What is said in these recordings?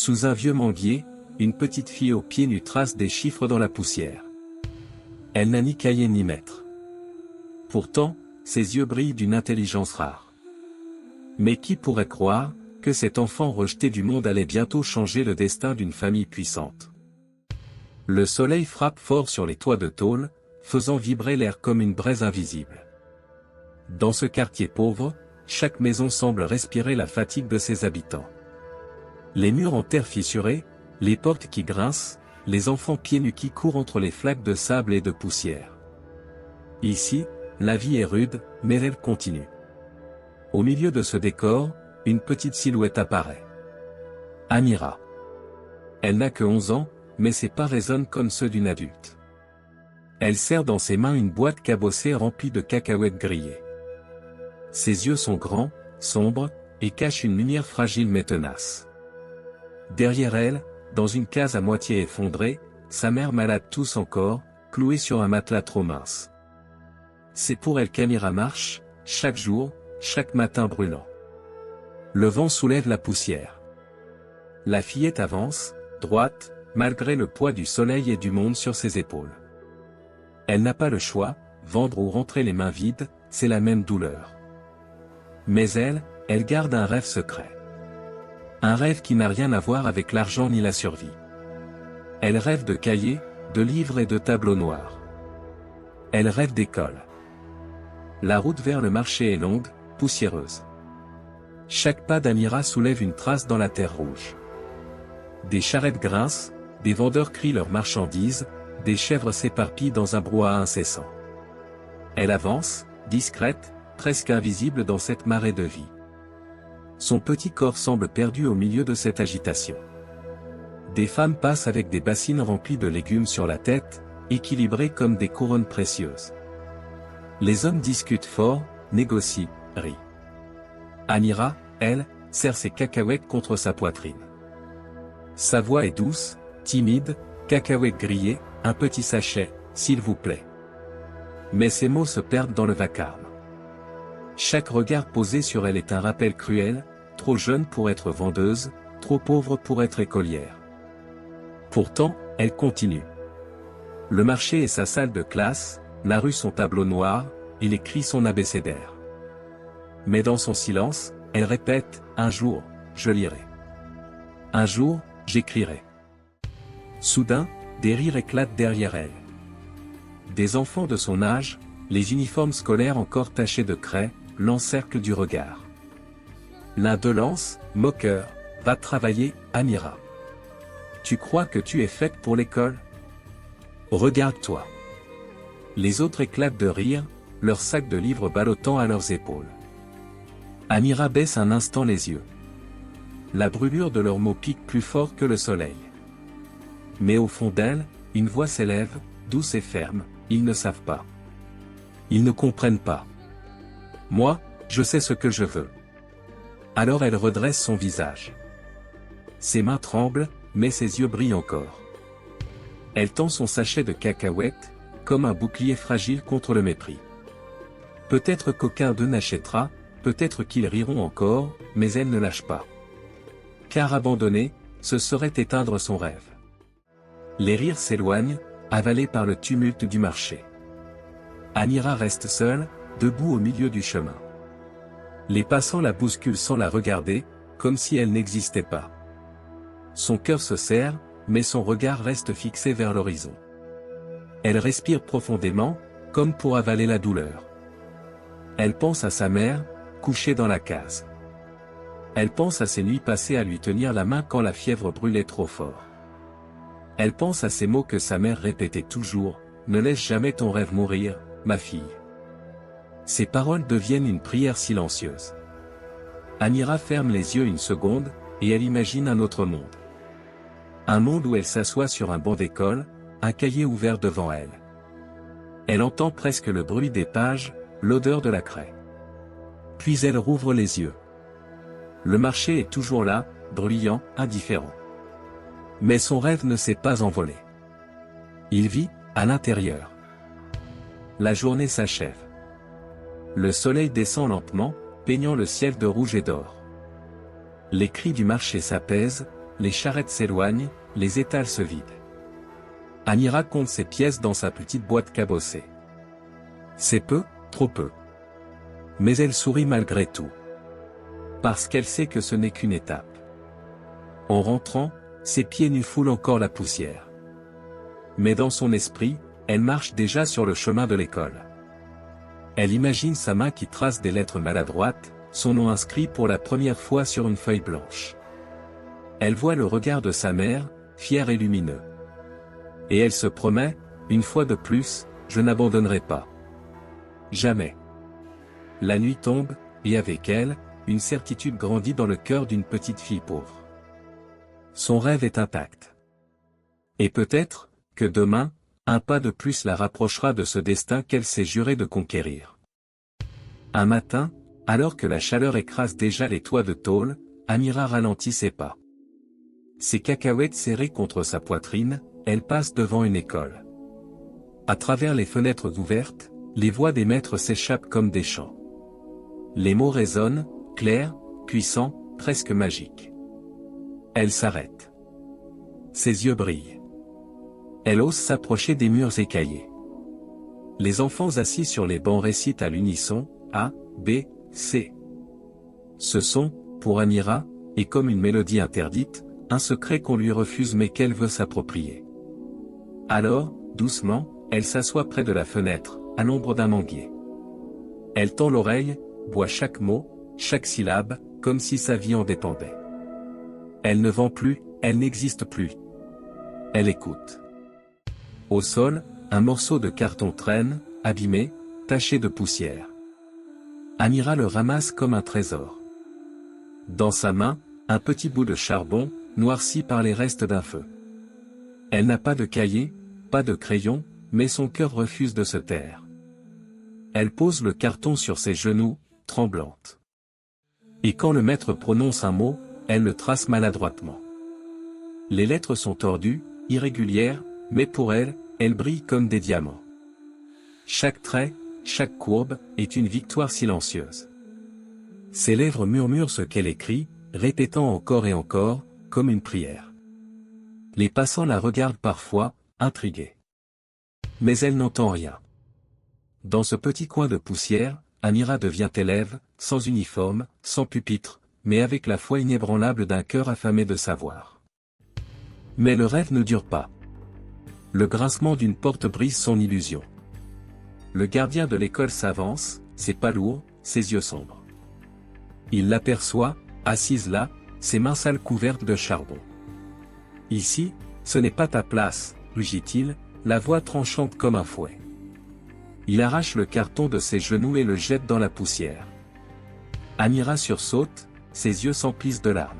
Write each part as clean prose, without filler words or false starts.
Sous un vieux manguier, une petite fille aux pieds nus trace des chiffres dans la poussière. Elle n'a ni cahier ni maître. Pourtant, ses yeux brillent d'une intelligence rare. Mais qui pourrait croire que cet enfant rejeté du monde allait bientôt changer le destin d'une famille puissante? Le soleil frappe fort sur les toits de tôle, faisant vibrer l'air comme une braise invisible. Dans ce quartier pauvre, chaque maison semble respirer la fatigue de ses habitants. Les murs en terre fissurée, les portes qui grincent, les enfants pieds nus qui courent entre les flaques de sable et de poussière. Ici, la vie est rude, mais elle continue. Au milieu de ce décor, une petite silhouette apparaît. Amira. Elle n'a que 11 ans, mais ses pas résonnent comme ceux d'une adulte. Elle serre dans ses mains une boîte cabossée remplie de cacahuètes grillées. Ses yeux sont grands, sombres, et cachent une lumière fragile mais tenace. Derrière elle, dans une case à moitié effondrée, sa mère malade tousse encore, clouée sur un matelas trop mince. C'est pour elle qu'Amira marche, chaque jour, chaque matin brûlant. Le vent soulève la poussière. La fillette avance, droite, malgré le poids du soleil et du monde sur ses épaules. Elle n'a pas le choix, vendre ou rentrer les mains vides, c'est la même douleur. Mais elle garde un rêve secret. Un rêve qui n'a rien à voir avec l'argent ni la survie. Elle rêve de cahiers, de livres et de tableaux noirs. Elle rêve d'école. La route vers le marché est longue, poussiéreuse. Chaque pas d'Amira soulève une trace dans la terre rouge. Des charrettes grincent, des vendeurs crient leurs marchandises, des chèvres s'éparpillent dans un brouhaha incessant. Elle avance, discrète, presque invisible dans cette marée de vie. Son petit corps semble perdu au milieu de cette agitation. Des femmes passent avec des bassines remplies de légumes sur la tête, équilibrées comme des couronnes précieuses. Les hommes discutent fort, négocient, rient. Amira, elle, serre ses cacahuètes contre sa poitrine. Sa voix est douce, timide, cacahuètes grillées, un petit sachet, s'il vous plaît. Mais ses mots se perdent dans le vacarme. Chaque regard posé sur elle est un rappel cruel, trop jeune pour être vendeuse, trop pauvre pour être écolière. Pourtant, elle continue. Le marché est sa salle de classe, la rue son tableau noir, et les cris son abécédaire. Mais dans son silence, elle répète, « Un jour, je lirai. Un jour, j'écrirai. » Soudain, des rires éclatent derrière elle. Des enfants de son âge, les uniformes scolaires encore tachés de craie, l'encerclent du regard. L'un d'eux lance, moqueur, « Va travailler, Amira. Tu crois que tu es faite pour l'école? Regarde-toi. » Les autres éclatent de rire, leurs sacs de livres ballottant à leurs épaules. Amira baisse un instant les yeux. La brûlure de leurs mots pique plus fort que le soleil. Mais au fond d'elle, une voix s'élève, douce et ferme, « Ils ne savent pas. Ils ne comprennent pas. Moi, je sais ce que je veux. » Alors elle redresse son visage. Ses mains tremblent, mais ses yeux brillent encore. Elle tend son sachet de cacahuètes, comme un bouclier fragile contre le mépris. Peut-être qu'aucun d'eux n'achètera, peut-être qu'ils riront encore, mais elle ne lâche pas. Car abandonner, ce serait éteindre son rêve. Les rires s'éloignent, avalés par le tumulte du marché. Amira reste seule, debout au milieu du chemin. Les passants la bousculent sans la regarder, comme si elle n'existait pas. Son cœur se serre, mais son regard reste fixé vers l'horizon. Elle respire profondément, comme pour avaler la douleur. Elle pense à sa mère, couchée dans la case. Elle pense à ses nuits passées à lui tenir la main quand la fièvre brûlait trop fort. Elle pense à ces mots que sa mère répétait toujours, « Ne laisse jamais ton rêve mourir, ma fille. » Ces paroles deviennent une prière silencieuse. Amira ferme les yeux une seconde, et elle imagine un autre monde. Un monde où elle s'assoit sur un banc d'école, un cahier ouvert devant elle. Elle entend presque le bruit des pages, l'odeur de la craie. Puis elle rouvre les yeux. Le marché est toujours là, bruyant, indifférent. Mais son rêve ne s'est pas envolé. Il vit, à l'intérieur. La journée s'achève. Le soleil descend lentement, peignant le ciel de rouge et d'or. Les cris du marché s'apaisent, les charrettes s'éloignent, les étals se vident. Amira compte ses pièces dans sa petite boîte cabossée. C'est peu, trop peu. Mais elle sourit malgré tout. Parce qu'elle sait que ce n'est qu'une étape. En rentrant, ses pieds nus foulent encore la poussière. Mais dans son esprit, elle marche déjà sur le chemin de l'école. Elle imagine sa main qui trace des lettres maladroites, son nom inscrit pour la première fois sur une feuille blanche. Elle voit le regard de sa mère, fier et lumineux. Et elle se promet, une fois de plus, je n'abandonnerai pas. Jamais. La nuit tombe, et avec elle, une certitude grandit dans le cœur d'une petite fille pauvre. Son rêve est intact. Et peut-être, que demain, un pas de plus la rapprochera de ce destin qu'elle s'est juré de conquérir. Un matin, alors que la chaleur écrase déjà les toits de tôle, Amira ralentit ses pas. Ses cacahuètes serrées contre sa poitrine, elle passe devant une école. À travers les fenêtres ouvertes, les voix des maîtres s'échappent comme des chants. Les mots résonnent, clairs, puissants, presque magiques. Elle s'arrête. Ses yeux brillent. Elle ose s'approcher des murs écaillés. Les enfants assis sur les bancs récitent à l'unisson, A, B, C. Ce son, pour Amira, est comme une mélodie interdite, un secret qu'on lui refuse mais qu'elle veut s'approprier. Alors, doucement, elle s'assoit près de la fenêtre, à l'ombre d'un manguier. Elle tend l'oreille, boit chaque mot, chaque syllabe, comme si sa vie en dépendait. Elle ne vend plus, elle n'existe plus. Elle écoute. Au sol, un morceau de carton traîne, abîmé, taché de poussière. Amira le ramasse comme un trésor. Dans sa main, un petit bout de charbon, noirci par les restes d'un feu. Elle n'a pas de cahier, pas de crayon, mais son cœur refuse de se taire. Elle pose le carton sur ses genoux, tremblante. Et quand le maître prononce un mot, elle le trace maladroitement. Les lettres sont tordues, irrégulières, mais pour elle, elles brillent comme des diamants. Chaque trait, chaque courbe, est une victoire silencieuse. Ses lèvres murmurent ce qu'elle écrit, répétant encore et encore, comme une prière. Les passants la regardent parfois, intrigués. Mais elle n'entend rien. Dans ce petit coin de poussière, Amira devient élève, sans uniforme, sans pupitre, mais avec la foi inébranlable d'un cœur affamé de savoir. Mais le rêve ne dure pas. Le grincement d'une porte brise son illusion. Le gardien de l'école s'avance, ses pas lourds, ses yeux sombres. Il l'aperçoit, assise là, ses mains sales couvertes de charbon. « Ici, ce n'est pas ta place, » rugit-il, la voix tranchante comme un fouet. Il arrache le carton de ses genoux et le jette dans la poussière. Amira sursaute, ses yeux s'emplissent de larmes.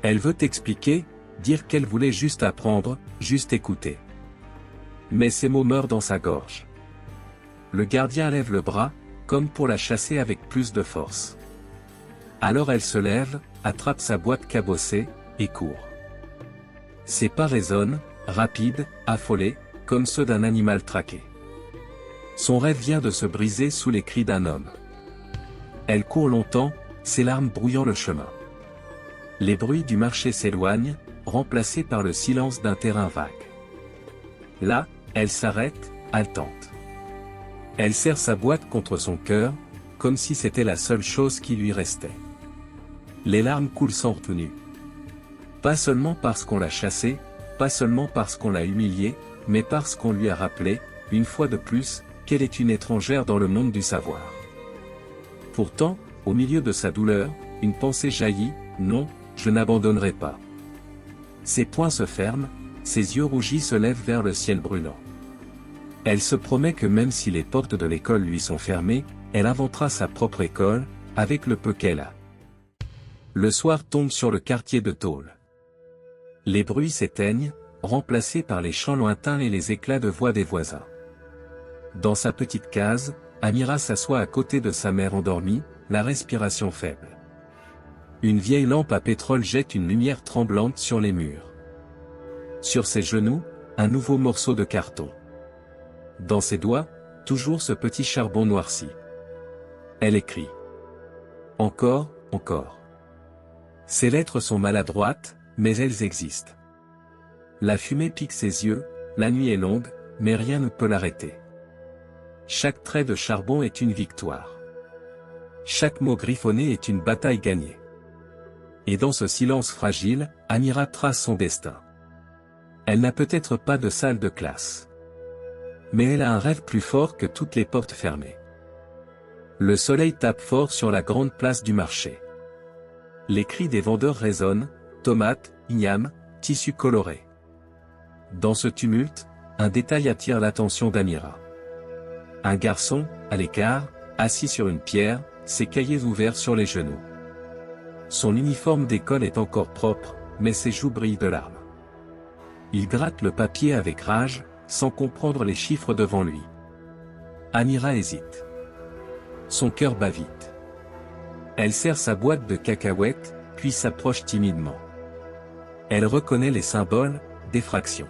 Elle veut expliquer, dire qu'elle voulait juste apprendre, juste écouter. Mais ces mots meurent dans sa gorge. Le gardien lève le bras, comme pour la chasser avec plus de force. Alors elle se lève, attrape sa boîte cabossée, et court. Ses pas résonnent, rapides, affolés, comme ceux d'un animal traqué. Son rêve vient de se briser sous les cris d'un homme. Elle court longtemps, ses larmes brouillant le chemin. Les bruits du marché s'éloignent, remplacés par le silence d'un terrain vague. Là, elle s'arrête, haletante. Elle serre sa boîte contre son cœur, comme si c'était la seule chose qui lui restait. Les larmes coulent sans retenue. Pas seulement parce qu'on l'a chassée, pas seulement parce qu'on l'a humiliée, mais parce qu'on lui a rappelé, une fois de plus, qu'elle est une étrangère dans le monde du savoir. Pourtant, au milieu de sa douleur, une pensée jaillit, non, je n'abandonnerai pas. Ses poings se ferment, ses yeux rougis se lèvent vers le ciel brûlant. Elle se promet que même si les portes de l'école lui sont fermées, elle inventera sa propre école, avec le peu qu'elle a. Le soir tombe sur le quartier de Tôle. Les bruits s'éteignent, remplacés par les chants lointains et les éclats de voix des voisins. Dans sa petite case, Amira s'assoit à côté de sa mère endormie, la respiration faible. Une vieille lampe à pétrole jette une lumière tremblante sur les murs. Sur ses genoux, un nouveau morceau de carton. Dans ses doigts, toujours ce petit charbon noirci. Elle écrit. Encore, encore. Ses lettres sont maladroites, mais elles existent. La fumée pique ses yeux, la nuit est longue, mais rien ne peut l'arrêter. Chaque trait de charbon est une victoire. Chaque mot griffonné est une bataille gagnée. Et dans ce silence fragile, Amira trace son destin. Elle n'a peut-être pas de salle de classe. Mais elle a un rêve plus fort que toutes les portes fermées. Le soleil tape fort sur la grande place du marché. Les cris des vendeurs résonnent, tomates, ignames, tissus colorés. Dans ce tumulte, un détail attire l'attention d'Amira. Un garçon, à l'écart, assis sur une pierre, ses cahiers ouverts sur les genoux. Son uniforme d'école est encore propre, mais ses joues brillent de larmes. Il gratte le papier avec rage, sans comprendre les chiffres devant lui. Amira hésite. Son cœur bat vite. Elle serre sa boîte de cacahuètes, puis s'approche timidement. Elle reconnaît les symboles, des fractions.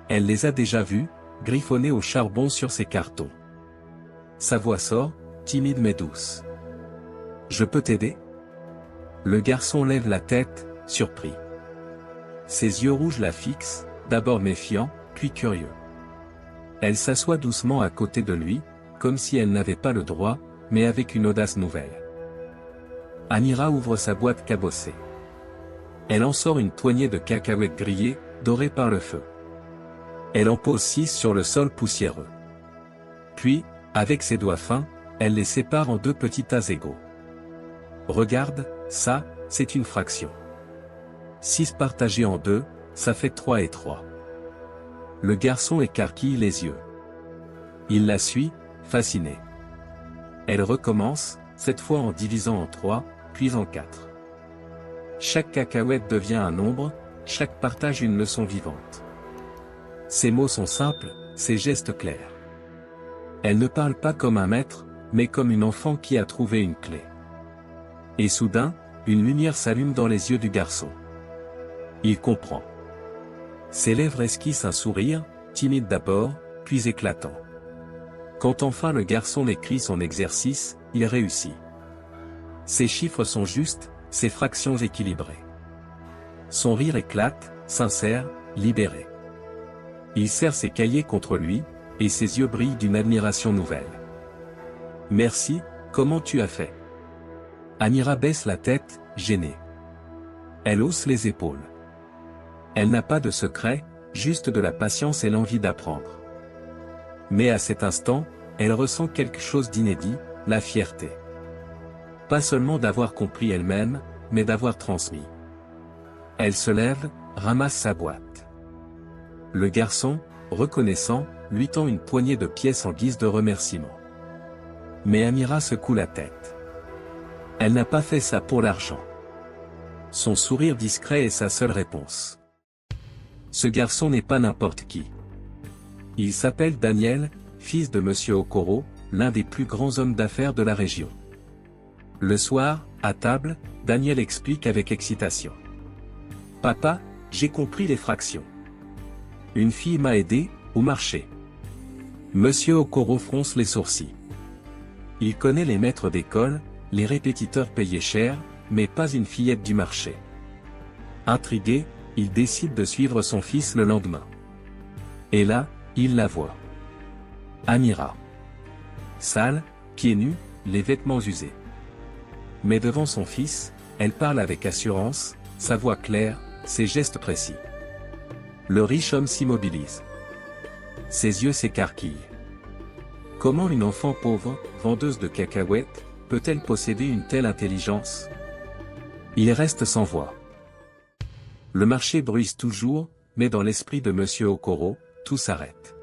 Elle les a déjà vus, griffonnés au charbon sur ses cartons. Sa voix sort, timide mais douce. « Je peux t'aider ?» Le garçon lève la tête, surpris. Ses yeux rouges la fixent, d'abord méfiants, puis curieux. Elle s'assoit doucement à côté de lui, comme si elle n'avait pas le droit, mais avec une audace nouvelle. Amira ouvre sa boîte cabossée. Elle en sort une poignée de cacahuètes grillées, dorées par le feu. Elle en pose 6 sur le sol poussiéreux. Puis, avec ses doigts fins, elle les sépare en 2 petits tas égaux. Regarde, ça, c'est une fraction. 6 partagés en 2, ça fait 3 et 3. Le garçon écarquille les yeux. Il la suit, fasciné. Elle recommence, cette fois en divisant en 3, puis en 4. Chaque cacahuète devient un nombre, chaque partage une leçon vivante. Ses mots sont simples, ses gestes clairs. Elle ne parle pas comme un maître, mais comme une enfant qui a trouvé une clé. Et soudain, une lumière s'allume dans les yeux du garçon. Il comprend. Ses lèvres esquissent un sourire, timide d'abord, puis éclatant. Quand enfin le garçon écrit son exercice, il réussit. Ses chiffres sont justes, ses fractions équilibrées. Son rire éclate, sincère, libéré. Il serre ses cahiers contre lui, et ses yeux brillent d'une admiration nouvelle. « Merci, comment tu as fait ?» Amira baisse la tête, gênée. Elle hausse les épaules. Elle n'a pas de secret, juste de la patience et l'envie d'apprendre. Mais à cet instant, elle ressent quelque chose d'inédit, la fierté. Pas seulement d'avoir compris elle-même, mais d'avoir transmis. Elle se lève, ramasse sa boîte. Le garçon, reconnaissant, lui tend une poignée de pièces en guise de remerciement. Mais Amira secoue la tête. Elle n'a pas fait ça pour l'argent. Son sourire discret est sa seule réponse. Ce garçon n'est pas n'importe qui. Il s'appelle Daniel, fils de Monsieur Okoro, l'un des plus grands hommes d'affaires de la région. Le soir, à table, Daniel explique avec excitation. « Papa, j'ai compris les fractions. Une fille m'a aidé, au marché. » Monsieur Okoro fronce les sourcils. Il connaît les maîtres d'école, les répétiteurs payés cher, mais pas une fillette du marché. Intrigué, il décide de suivre son fils le lendemain. Et là, il la voit. Amira. Sale, pieds nus, les vêtements usés. Mais devant son fils, elle parle avec assurance, sa voix claire, ses gestes précis. Le riche homme s'immobilise. Ses yeux s'écarquillent. Comment une enfant pauvre, vendeuse de cacahuètes, peut-elle posséder une telle intelligence? Il reste sans voix. Le marché bruise toujours, mais dans l'esprit de Monsieur Okoro, tout s'arrête.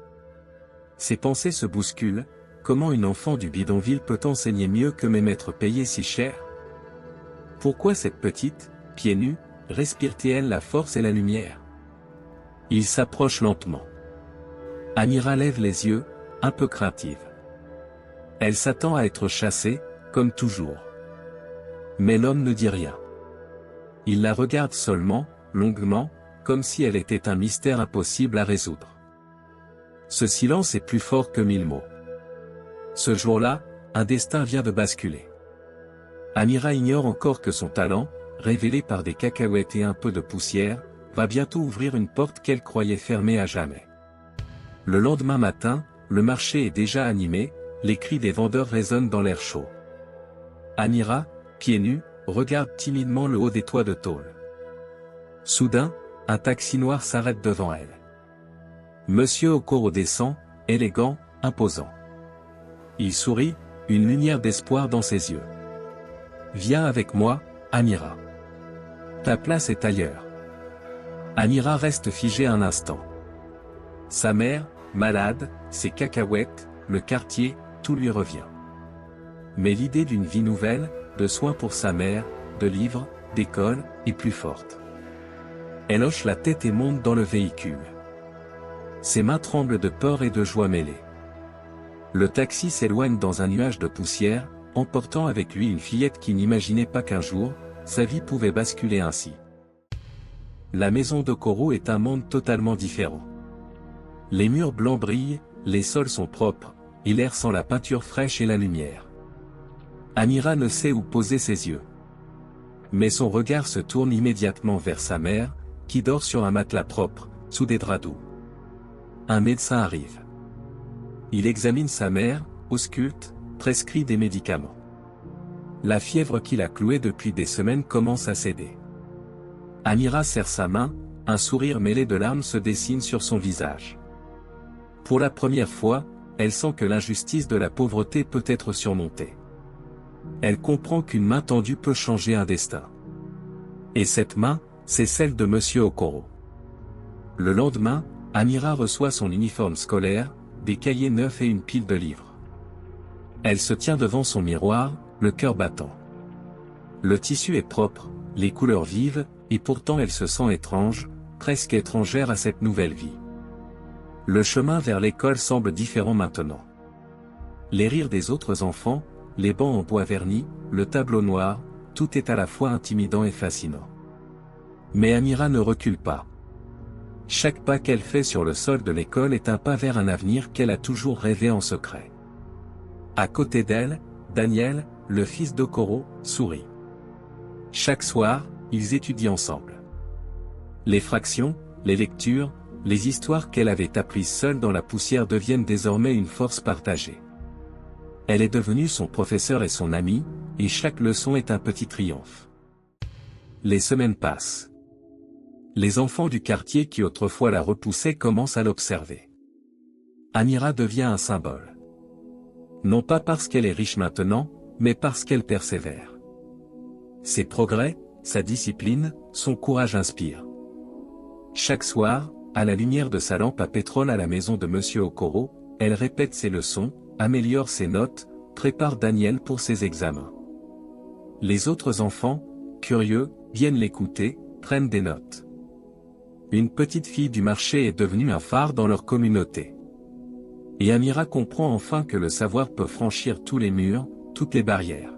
Ses pensées se bousculent, comment une enfant du bidonville peut enseigner mieux que mes maîtres payés si cher? Pourquoi cette petite, pieds nus, respire-t-elle la force et la lumière? Il s'approche lentement. Amira lève les yeux, un peu craintive. Elle s'attend à être chassée, comme toujours. Mais l'homme ne dit rien. Il la regarde seulement, longuement, comme si elle était un mystère impossible à résoudre. Ce silence est plus fort que 1000 mots. Ce jour-là, un destin vient de basculer. Amira ignore encore que son talent, révélée par des cacahuètes et un peu de poussière, va bientôt ouvrir une porte qu'elle croyait fermée à jamais. Le lendemain matin, le marché est déjà animé, les cris des vendeurs résonnent dans l'air chaud. Amira, pieds nus, regarde timidement le haut des toits de tôle. Soudain, un taxi noir s'arrête devant elle. Monsieur Okoro descend, élégant, imposant. Il sourit, une lumière d'espoir dans ses yeux. Viens avec moi, Amira. Ta place est ailleurs. Amira reste figée un instant. Sa mère, malade, ses cacahuètes, le quartier, tout lui revient. Mais l'idée d'une vie nouvelle, de soins pour sa mère, de livres, d'école, est plus forte. Elle hoche la tête et monte dans le véhicule. Ses mains tremblent de peur et de joie mêlées. Le taxi s'éloigne dans un nuage de poussière, emportant avec lui une fillette qui n'imaginait pas qu'un jour, sa vie pouvait basculer ainsi. La maison d'Okoro est un monde totalement différent. Les murs blancs brillent, les sols sont propres, et l'air sent la peinture fraîche et la lumière. Amira ne sait où poser ses yeux. Mais son regard se tourne immédiatement vers sa mère, qui dort sur un matelas propre, sous des draps doux. Un médecin arrive. Il examine sa mère, ausculte, prescrit des médicaments. La fièvre qui l'a clouée depuis des semaines commence à céder. Amira serre sa main, un sourire mêlé de larmes se dessine sur son visage. Pour la première fois, elle sent que l'injustice de la pauvreté peut être surmontée. Elle comprend qu'une main tendue peut changer un destin. Et cette main, c'est celle de Monsieur Okoro. Le lendemain, Amira reçoit son uniforme scolaire, des cahiers neufs et une pile de livres. Elle se tient devant son miroir, le cœur battant. Le tissu est propre, les couleurs vives, et pourtant elle se sent étrange, presque étrangère à cette nouvelle vie. Le chemin vers l'école semble différent maintenant. Les rires des autres enfants, les bancs en bois verni, le tableau noir, tout est à la fois intimidant et fascinant. Mais Amira ne recule pas. Chaque pas qu'elle fait sur le sol de l'école est un pas vers un avenir qu'elle a toujours rêvé en secret. À côté d'elle, Daniel, le fils d'Okoro, sourit. Chaque soir, ils étudient ensemble. Les fractions, les lectures, les histoires qu'elle avait apprises seule dans la poussière deviennent désormais une force partagée. Elle est devenue son professeur et son ami, et chaque leçon est un petit triomphe. Les semaines passent. Les enfants du quartier qui autrefois la repoussaient commencent à l'observer. Amira devient un symbole. Non pas parce qu'elle est riche maintenant, mais parce qu'elle persévère. Ses progrès, sa discipline, son courage inspirent. Chaque soir, à la lumière de sa lampe à pétrole à la maison de Monsieur Okoro, elle répète ses leçons, améliore ses notes, prépare Daniel pour ses examens. Les autres enfants, curieux, viennent l'écouter, prennent des notes. Une petite fille du marché est devenue un phare dans leur communauté. Et Amira comprend enfin que le savoir peut franchir tous les murs, toutes les barrières.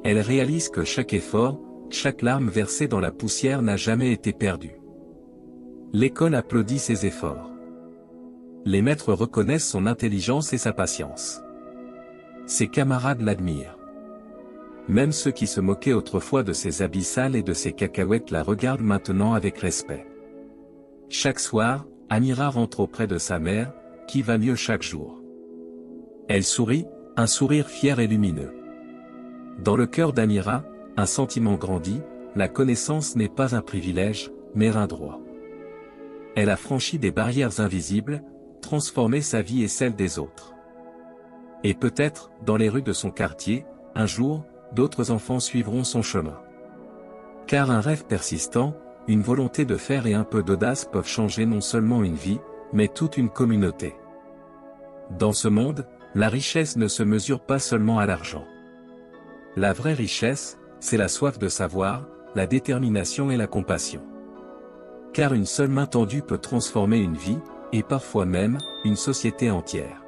Elle réalise que chaque effort, chaque larme versée dans la poussière n'a jamais été perdue. L'école applaudit ses efforts. Les maîtres reconnaissent son intelligence et sa patience. Ses camarades l'admirent. Même ceux qui se moquaient autrefois de ses habits sales et de ses cacahuètes la regardent maintenant avec respect. Chaque soir, Amira rentre auprès de sa mère, qui va mieux chaque jour. Elle sourit, un sourire fier et lumineux. Dans le cœur d'Amira, un sentiment grandit, la connaissance n'est pas un privilège, mais un droit. Elle a franchi des barrières invisibles, transformé sa vie et celle des autres. Et peut-être, dans les rues de son quartier, un jour, d'autres enfants suivront son chemin. Car un rêve persistant, une volonté de faire et un peu d'audace peuvent changer non seulement une vie, mais toute une communauté. Dans ce monde, la richesse ne se mesure pas seulement à l'argent. La vraie richesse, c'est la soif de savoir, la détermination et la compassion. Car une seule main tendue peut transformer une vie, et parfois même, une société entière.